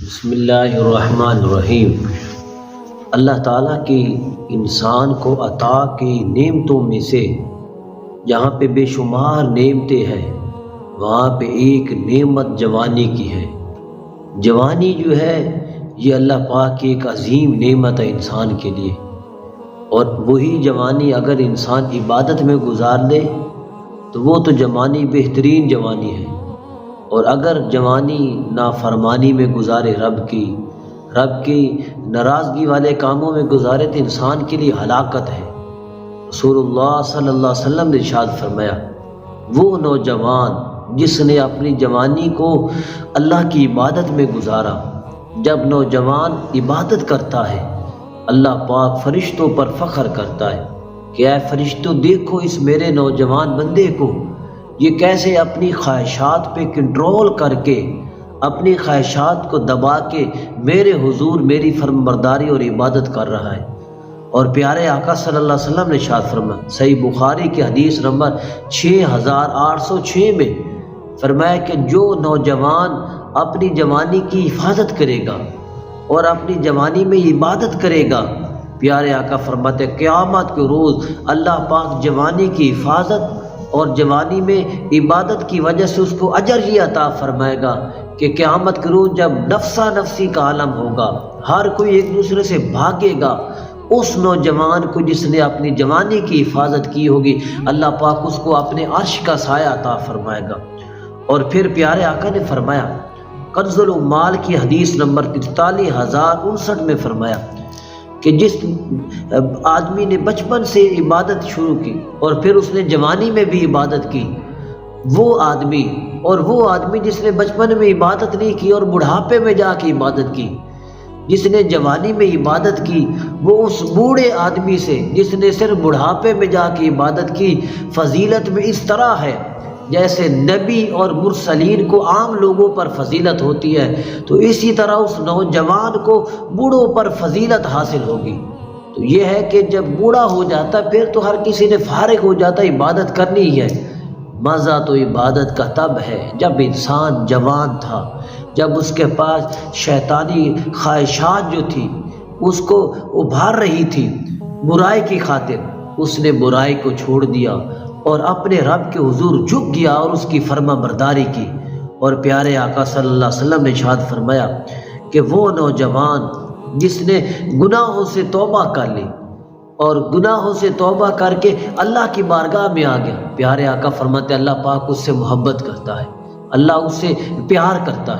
بسم اللہ الرحمن الرحیم۔ اللہ تعالیٰ کی انسان کو عطا کی نعمتوں میں سے جہاں پہ بے شمار نعمتیں ہیں وہاں پہ ایک نعمت جوانی کی ہے۔ جوانی جو ہے یہ اللہ پاک کی ایک عظیم نعمت ہے انسان کے لیے، اور وہی جوانی اگر انسان عبادت میں گزار لے تو وہ تو جوانی بہترین جوانی ہے، اور اگر جوانی نافرمانی میں گزارے رب کی ناراضگی والے کاموں میں گزارے تو انسان کے لیے ہلاکت ہے۔ رسول اللہ صلی اللہ علیہ وسلم نے ارشاد فرمایا، وہ نوجوان جس نے اپنی جوانی کو اللہ کی عبادت میں گزارا، جب نوجوان عبادت کرتا ہے اللہ پاک فرشتوں پر فخر کرتا ہے کہ اے فرشتوں دیکھو اس میرے نوجوان بندے کو، یہ کیسے اپنی خواہشات پہ کنٹرول کر کے، اپنی خواہشات کو دبا کے میرے حضور میری فرمانبرداری اور عبادت کر رہا ہے۔ اور پیارے آقا صلی اللہ علیہ وسلم نے ارشاد فرمایا، صحیح بخاری کی حدیث نمبر 6806 میں فرمایا کہ جو نوجوان اپنی جوانی کی حفاظت کرے گا اور اپنی جوانی میں عبادت کرے گا، پیارے آقا فرماتے ہیں قیامت کے روز اللہ پاک جوانی کی حفاظت اور جوانی میں عبادت کی وجہ سے اس کو اجر یہ عطا فرمائے گا کہ قیامت کے روز جب نفسا نفسی کا عالم ہوگا، ہر کوئی ایک دوسرے سے بھاگے گا، اس نوجوان کو جس نے اپنی جوانی کی حفاظت کی ہوگی اللہ پاک اس کو اپنے عرش کا سایہ عطا فرمائے گا۔ اور پھر پیارے آقا نے فرمایا کنز العمال کی حدیث نمبر 43059 میں فرمایا کہ جس آدمی نے بچپن سے عبادت شروع کی اور پھر اس نے جوانی میں بھی عبادت کی، وہ آدمی جس نے بچپن میں عبادت نہیں کی اور بڑھاپے میں جا کے عبادت کی، جس نے جوانی میں عبادت کی، وہ اس بوڑھے آدمی سے جس نے صرف بڑھاپے میں جا کے عبادت کی فضیلت میں اس طرح ہے جیسے نبی اور مرسلین کو عام لوگوں پر فضیلت ہوتی ہے، تو اسی طرح اس نوجوان کو بوڑھوں پر فضیلت حاصل ہوگی۔ تو یہ ہے کہ جب بوڑھا ہو جاتا پھر تو ہر کسی نے فارغ ہو جاتا، عبادت کرنی ہی ہے۔ مزہ تو عبادت کا تب ہے جب انسان جوان تھا، جب اس کے پاس شیطانی خواہشات جو تھی اس کو ابھار رہی تھی برائی کی خاطر، اس نے برائی کو چھوڑ دیا اور اپنے رب کے حضور جھک گیا اور اس کی فرما برداری کی۔ اور پیارے آقا صلی اللہ علیہ وسلم نے ارشاد فرمایا کہ وہ نوجوان جس نے گناہوں سے توبہ کر لی اور گناہوں سے توبہ کر کے اللہ کی بارگاہ میں آ گیا، پیارے آقا فرماتے اللہ پاک اس سے محبت کرتا ہے، اللہ اس سے پیار کرتا ہے۔